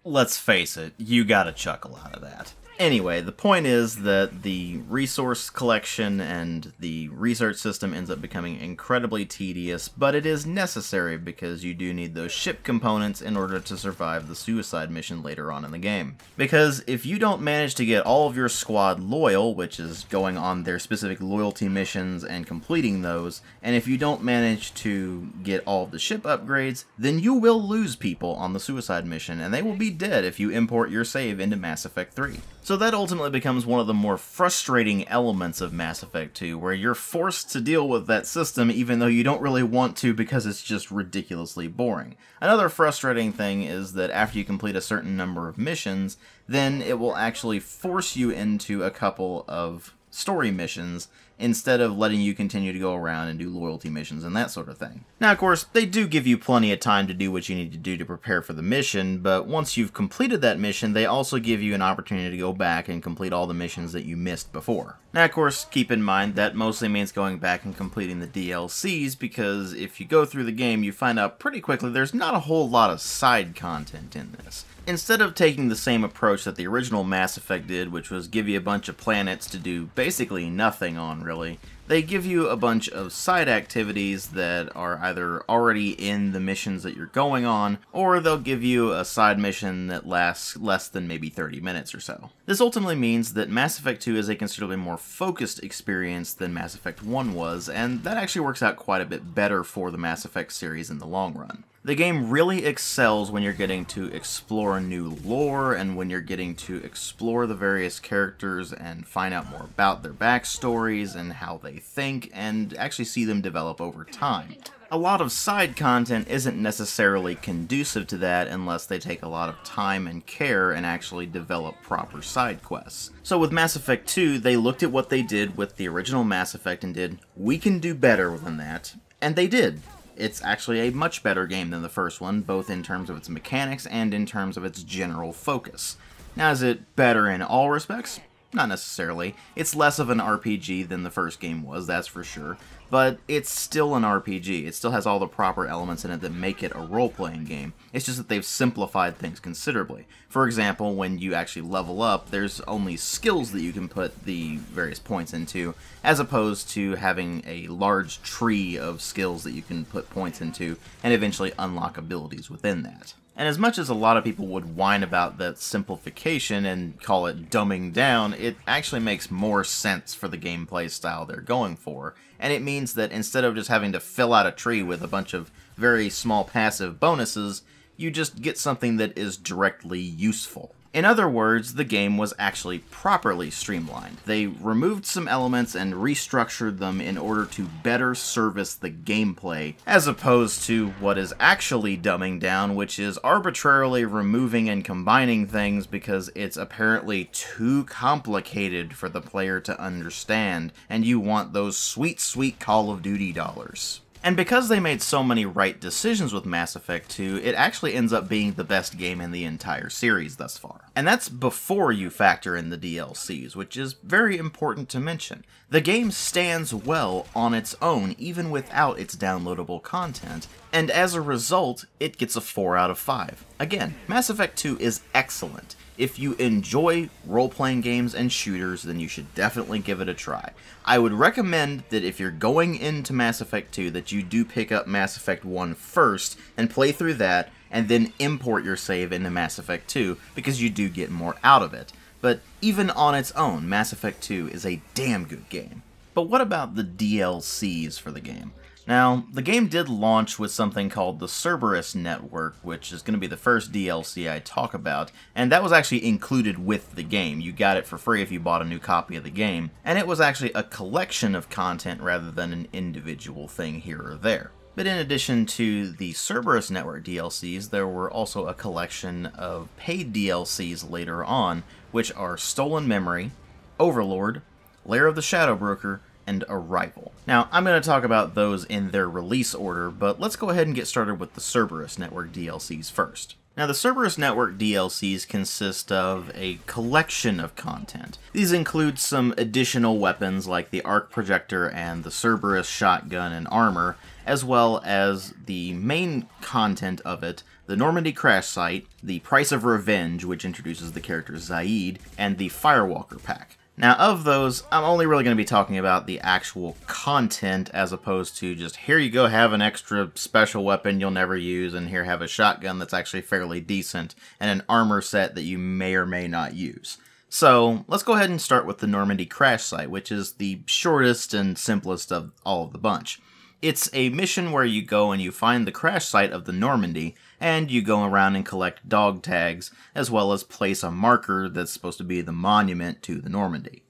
Let's face it, you got a chuckle out of that. Anyway, the point is that the resource collection and the research system ends up becoming incredibly tedious, but it is necessary because you do need those ship components in order to survive the suicide mission later on in the game. Because if you don't manage to get all of your squad loyal, which is going on their specific loyalty missions and completing those, and if you don't manage to get all of the ship upgrades, then you will lose people on the suicide mission, and they will be dead if you import your save into Mass Effect 3. So that ultimately becomes one of the more frustrating elements of Mass Effect 2, where you're forced to deal with that system even though you don't really want to because it's just ridiculously boring. Another frustrating thing is that after you complete a certain number of missions, then it will actually force you into a couple of story missions instead of letting you continue to go around and do loyalty missions and that sort of thing. Now, of course, they do give you plenty of time to do what you need to do to prepare for the mission, but once you've completed that mission, they also give you an opportunity to go back and complete all the missions that you missed before. Now, of course, keep in mind that mostly means going back and completing the DLCs, because if you go through the game, you find out pretty quickly there's not a whole lot of side content in this. Instead of taking the same approach that the original Mass Effect did, which was give you a bunch of planets to do basically nothing on really. They give you a bunch of side activities that are either already in the missions that you're going on, or they'll give you a side mission that lasts less than maybe 30 minutes or so. This ultimately means that Mass Effect 2 is a considerably more focused experience than Mass Effect 1 was, and that actually works out quite a bit better for the Mass Effect series in the long run. The game really excels when you're getting to explore new lore and when you're getting to explore the various characters and find out more about their backstories and how they think and actually see them develop over time. A lot of side content isn't necessarily conducive to that unless they take a lot of time and care and actually develop proper side quests. So with Mass Effect 2, they looked at what they did with the original Mass Effect and did, we can do better than that, and they did. It's actually a much better game than the first one, both in terms of its mechanics and in terms of its general focus. Now, is it better in all respects? Not necessarily. It's less of an RPG than the first game was, that's for sure, but it's still an RPG. It still has all the proper elements in it that make it a role-playing game. It's just that they've simplified things considerably. For example, when you actually level up, there's only skills that you can put the various points into, as opposed to having a large tree of skills that you can put points into and eventually unlock abilities within that. And as much as a lot of people would whine about that simplification and call it dumbing down, it actually makes more sense for the gameplay style they're going for. And it means that instead of just having to fill out a tree with a bunch of very small passive bonuses, you just get something that is directly useful. In other words, the game was actually properly streamlined. They removed some elements and restructured them in order to better service the gameplay, as opposed to what is actually dumbing down, which is arbitrarily removing and combining things because it's apparently too complicated for the player to understand, and you want those sweet, sweet Call of Duty dollars. And because they made so many right decisions with Mass Effect 2, it actually ends up being the best game in the entire series thus far. And that's before you factor in the DLCs, which is very important to mention. The game stands well on its own, even without its downloadable content, and as a result, it gets a 4 out of 5. Again, Mass Effect 2 is excellent. If you enjoy role-playing games and shooters, then you should definitely give it a try. I would recommend that if you're going into Mass Effect 2, that you do pick up Mass Effect 1 first and play through that, and then import your save into Mass Effect 2, because you do get more out of it. But even on its own, Mass Effect 2 is a damn good game. But what about the DLCs for the game? Now, the game did launch with something called the Cerberus Network, which is going to be the first DLC I talk about, and that was actually included with the game. You got it for free if you bought a new copy of the game, and it was actually a collection of content rather than an individual thing here or there. But in addition to the Cerberus Network DLCs, there were also a collection of paid DLCs later on, which are Stolen Memory, Overlord, Lair of the Shadow Broker, and Arrival. Now, I'm going to talk about those in their release order, but let's go ahead and get started with the Cerberus Network DLCs first. Now, the Cerberus Network DLCs consist of a collection of content. These include some additional weapons like the arc projector and the Cerberus shotgun and armor, as well as the main content of it, the Normandy crash site, the Price of Revenge, which introduces the character Zaid, and the Firewalker pack. Now, of those, I'm only really going to be talking about the actual content as opposed to just, here you go, have an extra special weapon you'll never use, and here have a shotgun that's actually fairly decent, and an armor set that you may or may not use. So, let's go ahead and start with the Normandy crash site, which is the shortest and simplest of all of the bunch. It's a mission where you go and you find the crash site of the Normandy, and you go around and collect dog tags, as well as place a marker that's supposed to be the monument to the Normandy.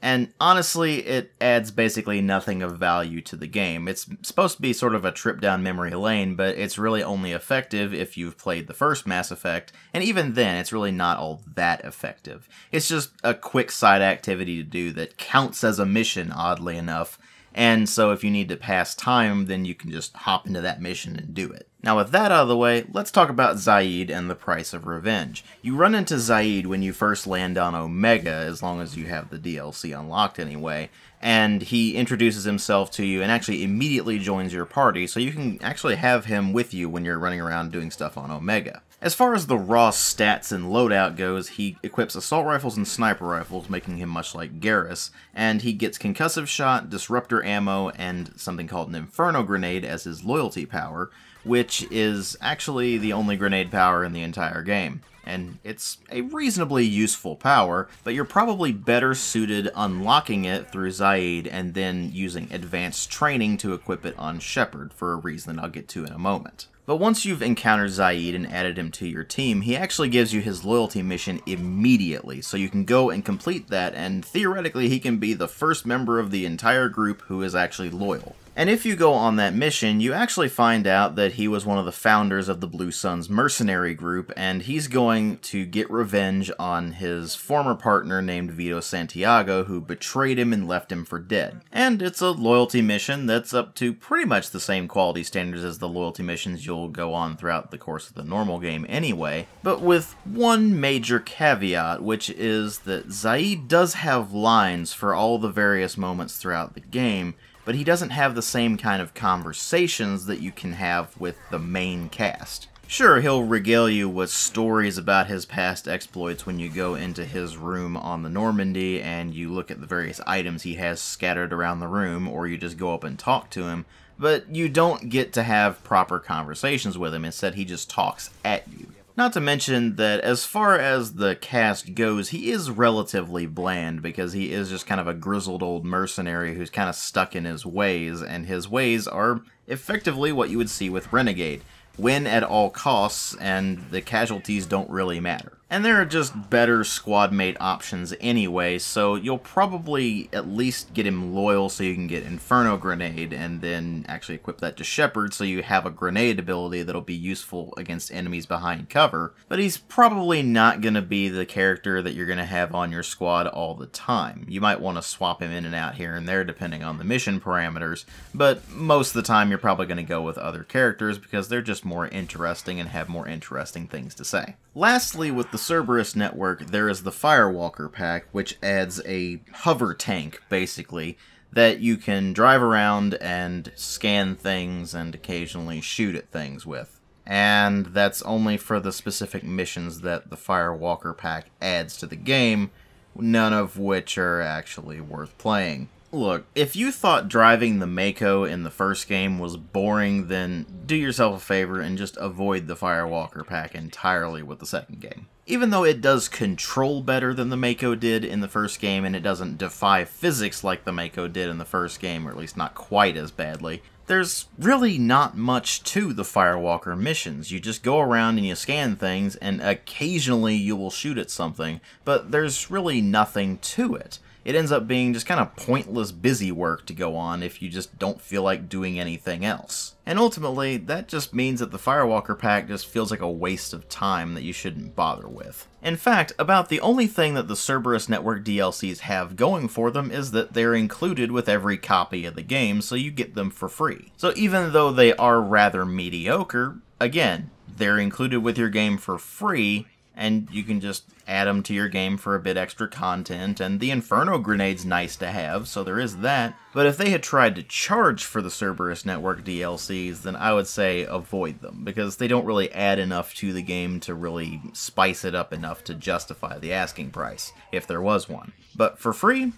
And honestly, it adds basically nothing of value to the game. It's supposed to be sort of a trip down memory lane, but it's really only effective if you've played the first Mass Effect, and even then, it's really not all that effective. It's just a quick side activity to do that counts as a mission, oddly enough, and so if you need to pass time, then you can just hop into that mission and do it. Now with that out of the way, let's talk about Zaid and the price of revenge. You run into Zaid when you first land on Omega, as long as you have the DLC unlocked anyway, and he introduces himself to you and actually immediately joins your party, so you can actually have him with you when you're running around doing stuff on Omega. As far as the raw stats and loadout goes, he equips assault rifles and sniper rifles, making him much like Garrus, and he gets concussive shot, disruptor ammo, and something called an inferno grenade as his loyalty power, which is actually the only grenade power in the entire game. And it's a reasonably useful power, but you're probably better suited unlocking it through Zaid and then using advanced training to equip it on Shepard, for a reason I'll get to in a moment. But once you've encountered Zaid and added him to your team, he actually gives you his loyalty mission immediately, so you can go and complete that, and theoretically he can be the first member of the entire group who is actually loyal. And if you go on that mission, you actually find out that he was one of the founders of the Blue Suns mercenary group, and he's going to get revenge on his former partner named Vito Santiago, who betrayed him and left him for dead. And it's a loyalty mission that's up to pretty much the same quality standards as the loyalty missions you'll go on throughout the course of the normal game anyway, but with one major caveat, which is that Zaid does have lines for all the various moments throughout the game, but he doesn't have the same kind of conversations that you can have with the main cast. Sure, he'll regale you with stories about his past exploits when you go into his room on the Normandy and you look at the various items he has scattered around the room, or you just go up and talk to him, but you don't get to have proper conversations with him. Instead, he just talks at you. Not to mention that as far as the cast goes, he is relatively bland because he is just kind of a grizzled old mercenary who's kind of stuck in his ways, and his ways are effectively what you would see with Renegade. Win at all costs, and the casualties don't really matter. And there are just better squad mate options anyway, so you'll probably at least get him loyal so you can get Inferno Grenade, and then actually equip that to Shepard so you have a grenade ability that'll be useful against enemies behind cover. But he's probably not going to be the character that you're going to have on your squad all the time. You might want to swap him in and out here and there depending on the mission parameters, but most of the time you're probably going to go with other characters because they're just more interesting and have more interesting things to say. Lastly, with the Cerberus Network, there is the Firewalker pack, which adds a hover tank, basically, that you can drive around and scan things and occasionally shoot at things with. And that's only for the specific missions that the Firewalker pack adds to the game, none of which are actually worth playing. Look, if you thought driving the Mako in the first game was boring, then do yourself a favor and just avoid the Firewalker pack entirely with the second game. Even though it does control better than the Mako did in the first game, and it doesn't defy physics like the Mako did in the first game, or at least not quite as badly, there's really not much to the Firewalker missions. You just go around and you scan things, and occasionally you will shoot at something, but there's really nothing to it. It ends up being just kind of pointless busy work to go on if you just don't feel like doing anything else. And ultimately, that just means that the Firewalker pack just feels like a waste of time that you shouldn't bother with. In fact, about the only thing that the Cerberus Network DLCs have going for them is that they're included with every copy of the game, so you get them for free. So even though they are rather mediocre, again, they're included with your game for free, and you can just add them to your game for a bit extra content, and the Inferno Grenade's nice to have, so there is that. But if they had tried to charge for the Cerberus Network DLCs, then I would say avoid them, because they don't really add enough to the game to really spice it up enough to justify the asking price, if there was one. But for free,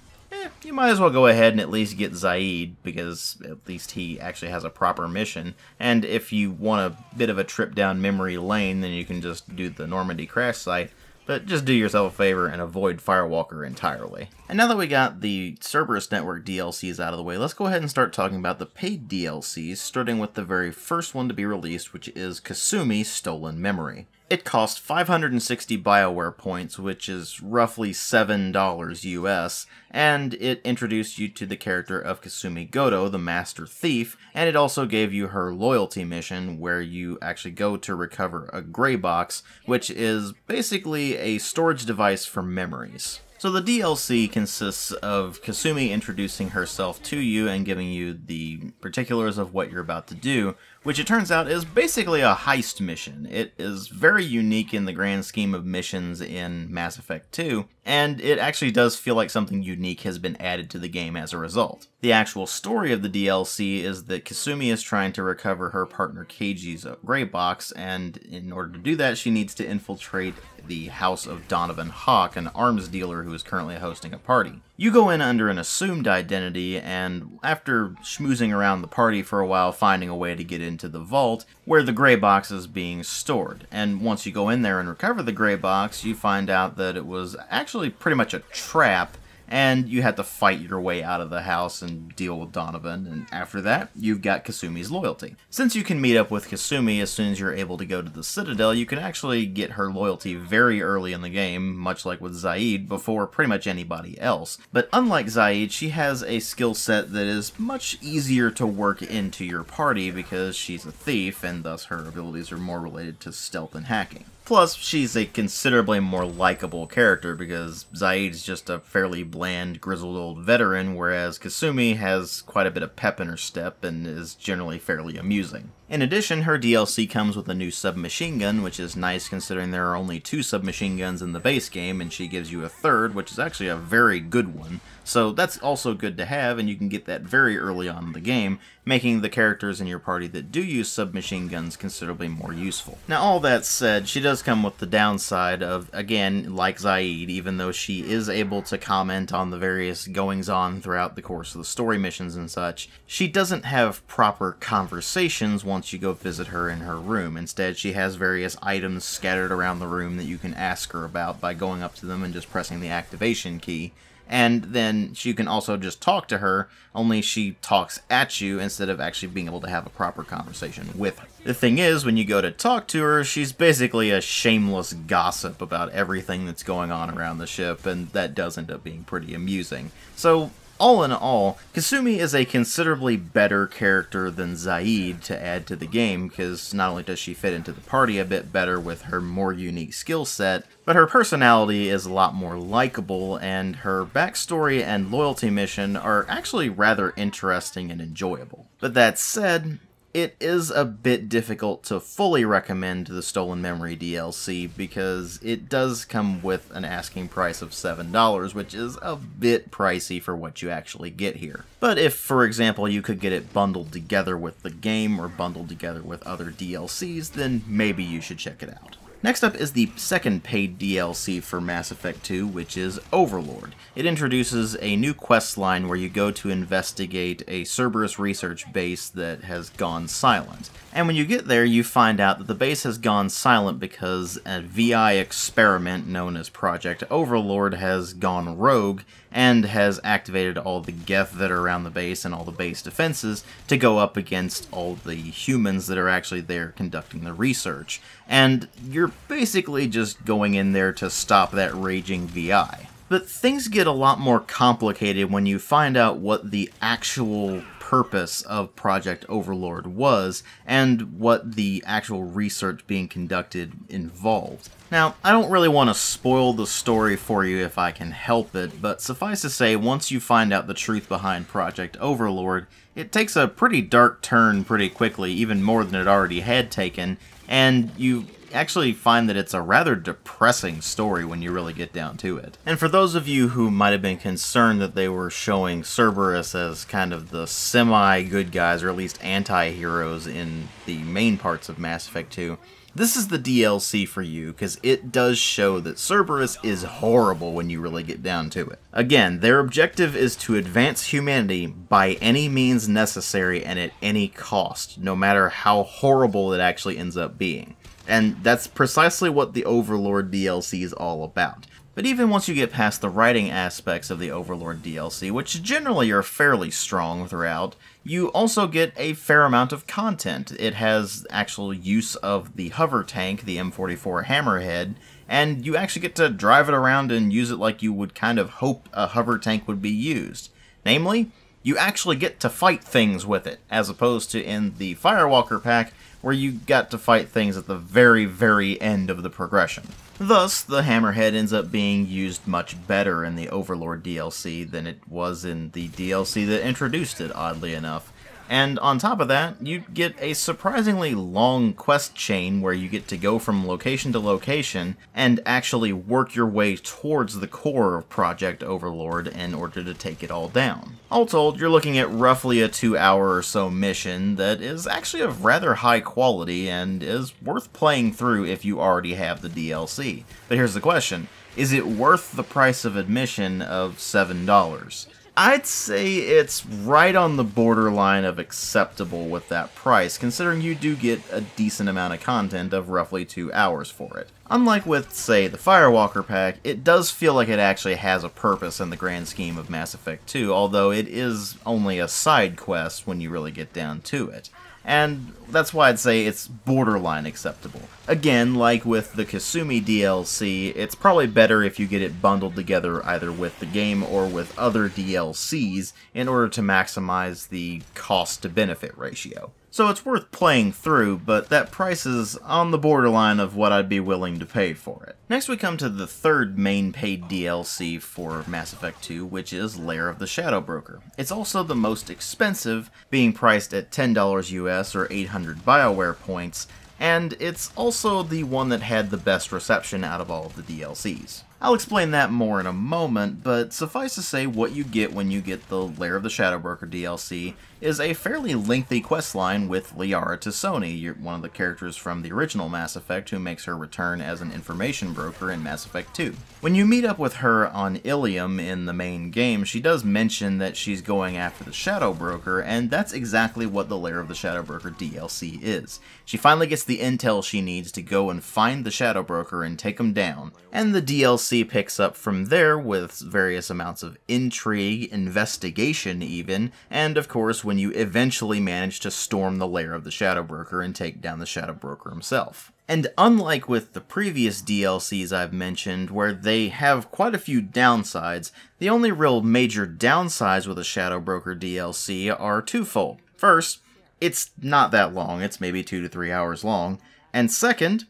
you might as well go ahead and at least get Zaid, because at least he actually has a proper mission. And if you want a bit of a trip down memory lane, then you can just do the Normandy crash site. But just do yourself a favor and avoid Firewalker entirely. And now that we got the Cerberus Network DLCs out of the way, let's go ahead and start talking about the paid DLCs, starting with the very first one to be released, which is Kasumi Stolen Memory. It cost 560 BioWare points, which is roughly $7 US, and it introduced you to the character of Kasumi Goto, the Master Thief, and it also gave you her loyalty mission, where you actually go to recover a gray box, which is basically a storage device for memories. So the DLC consists of Kasumi introducing herself to you and giving you the particulars of what you're about to do, which it turns out is basically a heist mission. It is very unique in the grand scheme of missions in Mass Effect 2, and it actually does feel like something unique has been added to the game as a result. The actual story of the DLC is that Kasumi is trying to recover her partner Keiji's gray box, and in order to do that, she needs to infiltrate the house of Donovan Hawk, an arms dealer who is currently hosting a party. You go in under an assumed identity, and after schmoozing around the party for a while, finding a way to get into the vault where the gray box is being stored. And once you go in there and recover the gray box, you find out that it was actually pretty much a trap, and you had to fight your way out of the house and deal with Donovan, and after that, you've got Kasumi's loyalty. Since you can meet up with Kasumi as soon as you're able to go to the Citadel, you can actually get her loyalty very early in the game, much like with Zaid, before pretty much anybody else. But unlike Zaid, she has a skill set that is much easier to work into your party because she's a thief, and thus her abilities are more related to stealth and hacking. Plus, she's a considerably more likable character because Zaid's just a fairly bland, grizzled old veteran, whereas Kasumi has quite a bit of pep in her step and is generally fairly amusing. In addition, her DLC comes with a new submachine gun, which is nice considering there are only 2 submachine guns in the base game, and she gives you a third, which is actually a very good one. So that's also good to have, and you can get that very early on in the game, making the characters in your party that do use submachine guns considerably more useful. Now, all that said, she does come with the downside of, again, like Zaid, even though she is able to comment on the various goings-on throughout the course of the story missions and such, she doesn't have proper conversations once you go visit her in her room. Instead, she has various items scattered around the room that you can ask her about by going up to them and just pressing the activation key. And then you can also just talk to her, only she talks at you instead of actually being able to have a proper conversation with her. The thing is, when you go to talk to her, she's basically a shameless gossip about everything that's going on around the ship, and that does end up being pretty amusing. So, all in all, Kasumi is a considerably better character than Zaid to add to the game, because not only does she fit into the party a bit better with her more unique skill set, but her personality is a lot more likable, and her backstory and loyalty mission are actually rather interesting and enjoyable. But that said, it is a bit difficult to fully recommend the Stolen Memory DLC because it does come with an asking price of $7, which is a bit pricey for what you actually get here. But if, for example, you could get it bundled together with the game or bundled together with other DLCs, then maybe you should check it out. Next up is the second paid DLC for Mass Effect 2, which is Overlord. It introduces a new quest line where you go to investigate a Cerberus research base that has gone silent. And when you get there, you find out that the base has gone silent because a VI experiment known as Project Overlord has gone rogue and has activated all the Geth that are around the base and all the base defenses to go up against all the humans that are actually there conducting the research. And you're basically just going in there to stop that raging VI. But things get a lot more complicated when you find out what the actual purpose of Project Overlord was, and what the actual research being conducted involved. Now, I don't really want to spoil the story for you if I can help it, but suffice to say, once you find out the truth behind Project Overlord, it takes a pretty dark turn pretty quickly, even more than it already had taken, and you actually find that it's a rather depressing story when you really get down to it. And for those of you who might have been concerned that they were showing Cerberus as kind of the semi-good guys, or at least anti-heroes in the main parts of Mass Effect 2, this is the DLC for you, because it does show that Cerberus is horrible when you really get down to it. Again, their objective is to advance humanity by any means necessary and at any cost, no matter how horrible it actually ends up being. And that's precisely what the Overlord DLC is all about. But even once you get past the writing aspects of the Overlord DLC, which generally are fairly strong throughout, you also get a fair amount of content. It has actual use of the hover tank, the M44 Hammerhead, and you actually get to drive it around and use it like you would kind of hope a hover tank would be used. Namely, you actually get to fight things with it, as opposed to in the Firewalker pack, where you got to fight things at the very, very end of the progression. Thus, the Hammerhead ends up being used much better in the Overlord DLC than it was in the DLC that introduced it, oddly enough. And on top of that, you get a surprisingly long quest chain where you get to go from location to location and actually work your way towards the core of Project Overlord in order to take it all down. All told, you're looking at roughly a 2-hour or so mission that is actually of rather high quality and is worth playing through if you already have the DLC. But here's the question, is it worth the price of admission of $7? I'd say it's right on the borderline of acceptable with that price, considering you do get a decent amount of content of roughly 2 hours for it. Unlike with, say, the Firewalker pack, it does feel like it actually has a purpose in the grand scheme of Mass Effect 2, although it is only a side quest when you really get down to it. And that's why I'd say it's borderline acceptable. Again, like with the Kasumi DLC, it's probably better if you get it bundled together either with the game or with other DLCs in order to maximize the cost-to-benefit ratio. So it's worth playing through, but that price is on the borderline of what I'd be willing to pay for it. Next we come to the third main paid DLC for Mass Effect 2, which is Lair of the Shadow Broker. It's also the most expensive, being priced at $10 US or 800 BioWare points, and it's also the one that had the best reception out of all of the DLCs. I'll explain that more in a moment, but suffice to say what you get when you get the Lair of the Shadow Broker DLC is a fairly lengthy questline with Liara T'Soni, one of the characters from the original Mass Effect who makes her return as an information broker in Mass Effect 2. When you meet up with her on Ilium in the main game, she does mention that she's going after the Shadow Broker, and that's exactly what the Lair of the Shadow Broker DLC is. She finally gets the intel she needs to go and find the Shadow Broker and take him down, and the DLC picks up from there with various amounts of intrigue, investigation even, and of course when you eventually manage to storm the lair of the Shadow Broker and take down the Shadow Broker himself. And unlike with the previous DLCs I've mentioned, where they have quite a few downsides, the only real major downsides with a Shadow Broker DLC are twofold. First, it's not that long, it's maybe 2 to 3 hours long, and second,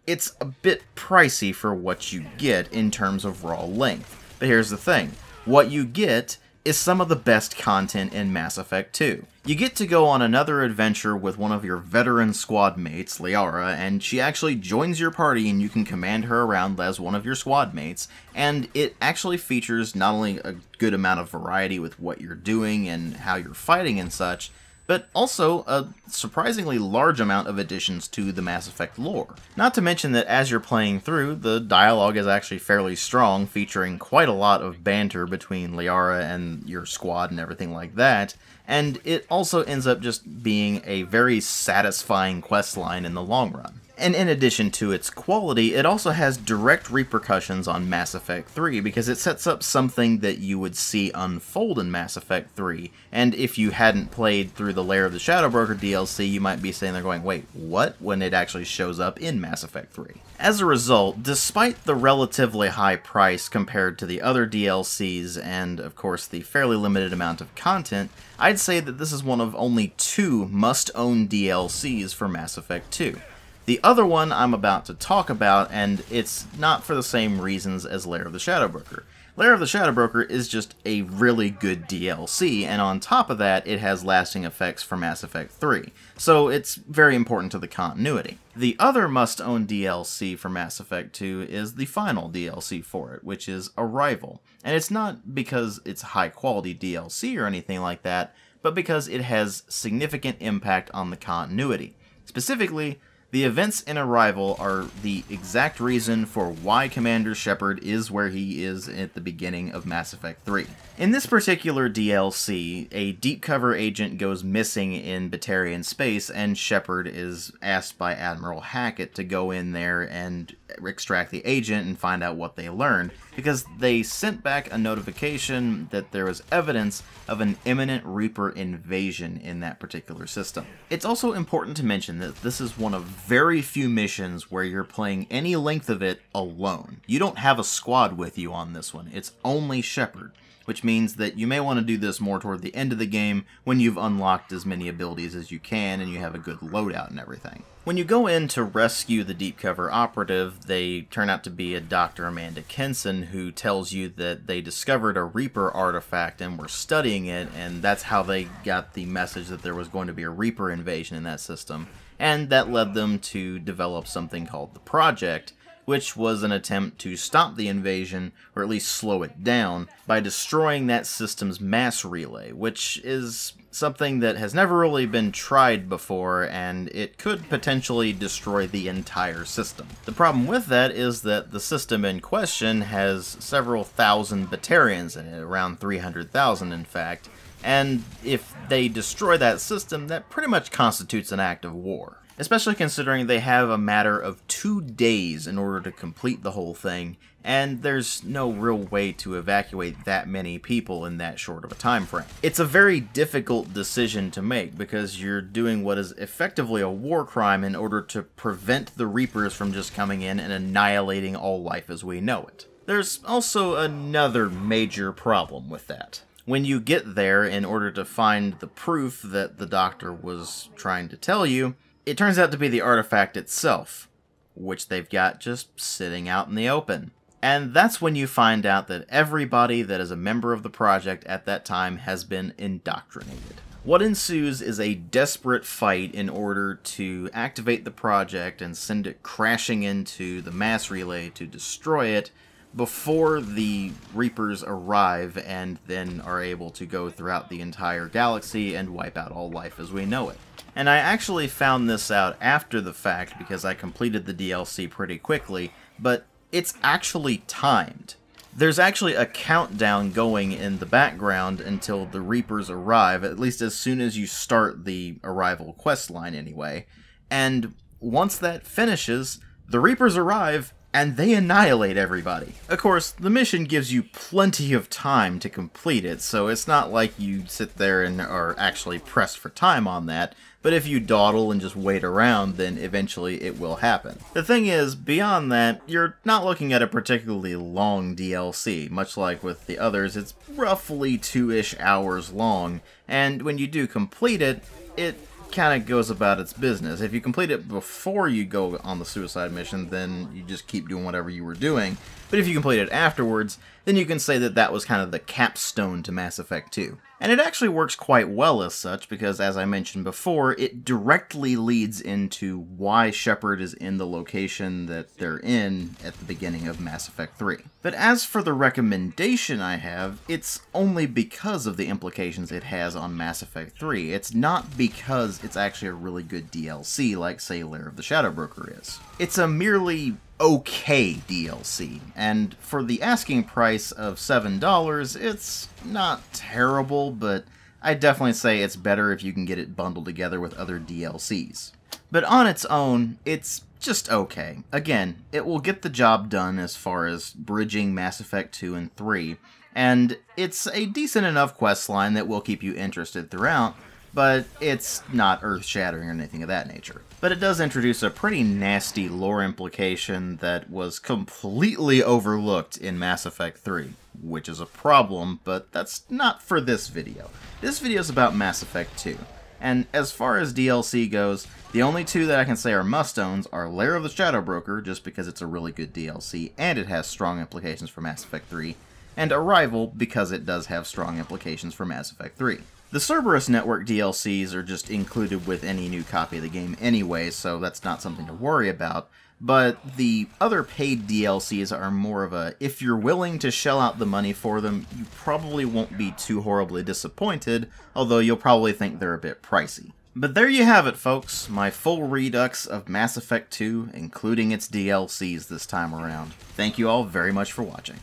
it's a bit pricey for what you get in terms of raw length. But here's the thing, what you get is some of the best content in Mass Effect 2. You get to go on another adventure with one of your veteran squad mates, Liara, and she actually joins your party and you can command her around as one of your squad mates, and it actually features not only a good amount of variety with what you're doing and how you're fighting and such, but also a surprisingly large amount of additions to the Mass Effect lore. Not to mention that as you're playing through, the dialogue is actually fairly strong, featuring quite a lot of banter between Liara and your squad and everything like that, and it also ends up just being a very satisfying questline in the long run. And in addition to its quality, it also has direct repercussions on Mass Effect 3 because it sets up something that you would see unfold in Mass Effect 3, and if you hadn't played through the Lair of the Shadow Broker DLC, you might be sitting there going, wait, what? When it actually shows up in Mass Effect 3. As a result, despite the relatively high price compared to the other DLCs and, of course, the fairly limited amount of content, I'd say that this is one of only 2 must-own DLCs for Mass Effect 2. The other one I'm about to talk about, and it's not for the same reasons as Lair of the Shadow Broker. Lair of the Shadow Broker is just a really good DLC, and on top of that, it has lasting effects for Mass Effect 3, so it's very important to the continuity. The other must-own DLC for Mass Effect 2 is the final DLC for it, which is Arrival. And it's not because it's high-quality DLC or anything like that, but because it has significant impact on the continuity. Specifically, the events in Arrival are the exact reason for why Commander Shepard is where he is at the beginning of Mass Effect 3. In this particular DLC, a deep cover agent goes missing in Batarian space, and Shepard is asked by Admiral Hackett to go in there and extract the agent and find out what they learned, because they sent back a notification that there was evidence of an imminent Reaper invasion in that particular system. It's also important to mention that this is one of very few missions where you're playing any length of it alone. You don't have a squad with you on this one, it's only Shepard. which means that you may want to do this more toward the end of the game when you've unlocked as many abilities as you can and you have a good loadout and everything. When you go in to rescue the deep cover operative, they turn out to be a Dr. Amanda Kenson who tells you that they discovered a Reaper artifact and were studying it, and that's how they got the message that there was going to be a Reaper invasion in that system, and that led them to develop something called the Project, which was an attempt to stop the invasion, or at least slow it down, by destroying that system's mass relay, which is something that has never really been tried before, and it could potentially destroy the entire system. The problem with that is that the system in question has several thousand Batarians in it, around 300,000 in fact, and if they destroy that system, that pretty much constitutes an act of war. Especially considering they have a matter of 2 days in order to complete the whole thing, and there's no real way to evacuate that many people in that short of a time frame. It's a very difficult decision to make because you're doing what is effectively a war crime in order to prevent the Reapers from just coming in and annihilating all life as we know it. There's also another major problem with that. When you get there, in order to find the proof that the doctor was trying to tell you, it turns out to be the artifact itself, which they've got just sitting out in the open. And that's when you find out that everybody that is a member of the project at that time has been indoctrinated. What ensues is a desperate fight in order to activate the project and send it crashing into the mass relay to destroy it before the Reapers arrive and then are able to go throughout the entire galaxy and wipe out all life as we know it. And I actually found this out after the fact because I completed the DLC pretty quickly, but it's actually timed. There's actually a countdown going in the background until the Reapers arrive, at least as soon as you start the arrival questline anyway. And once that finishes, the Reapers arrive and they annihilate everybody. Of course, the mission gives you plenty of time to complete it, so it's not like you sit there and are actually pressed for time on that, but if you dawdle and just wait around, then eventually it will happen. The thing is, beyond that, you're not looking at a particularly long DLC. Much like with the others, it's roughly 2-ish hours long, and when you do complete it, it kind of goes about its business. If you complete it before you go on the suicide mission, then you just keep doing whatever you were doing. But if you complete it afterwards, then you can say that that was kind of the capstone to Mass Effect 2. And it actually works quite well as such, because as I mentioned before, it directly leads into why Shepard is in the location that they're in at the beginning of Mass Effect 3. But as for the recommendation I have, it's only because of the implications it has on Mass Effect 3. It's not because it's actually a really good DLC like, say, Lair of the Shadow Broker is. It's a merely okay DLC, and for the asking price of $7, it's not terrible, but I'd definitely say it's better if you can get it bundled together with other DLCs. But on its own, it's just okay. Again, it will get the job done as far as bridging Mass Effect 2 and 3, and it's a decent enough questline that will keep you interested throughout, but it's not earth-shattering or anything of that nature. But it does introduce a pretty nasty lore implication that was completely overlooked in Mass Effect 3, which is a problem, but that's not for this video. This video is about Mass Effect 2, and as far as DLC goes, the only two that I can say are must-owns are Lair of the Shadow Broker, just because it's a really good DLC and it has strong implications for Mass Effect 3, and Arrival because it does have strong implications for Mass Effect 3. The Cerberus Network DLCs are just included with any new copy of the game anyway, so that's not something to worry about, but the other paid DLCs are more of a, if you're willing to shell out the money for them, you probably won't be too horribly disappointed, although you'll probably think they're a bit pricey. But there you have it, folks, my full redux of Mass Effect 2, including its DLCs this time around. Thank you all very much for watching.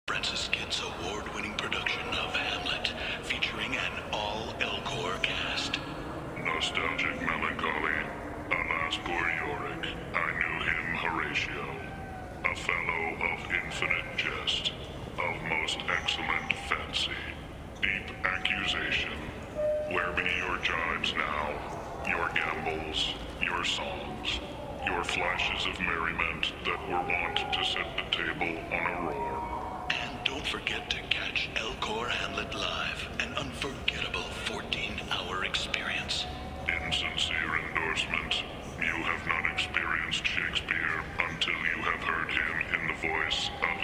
Francis Kidd's award-winning production of Hamlet, featuring an all-Elcor cast. Nostalgic melancholy. Alas, poor Yorick. I knew him, Horatio. A fellow of infinite jest, of most excellent fancy, deep accusation. Where be your jibes now, your gambles, your songs? Your flashes of merriment that were wont to set the table on a roar. And don't forget to catch Elcor Hamlet live, an unforgettable 14-hour experience. In sincere endorsement, you have not experienced Shakespeare until you have heard him in the voice of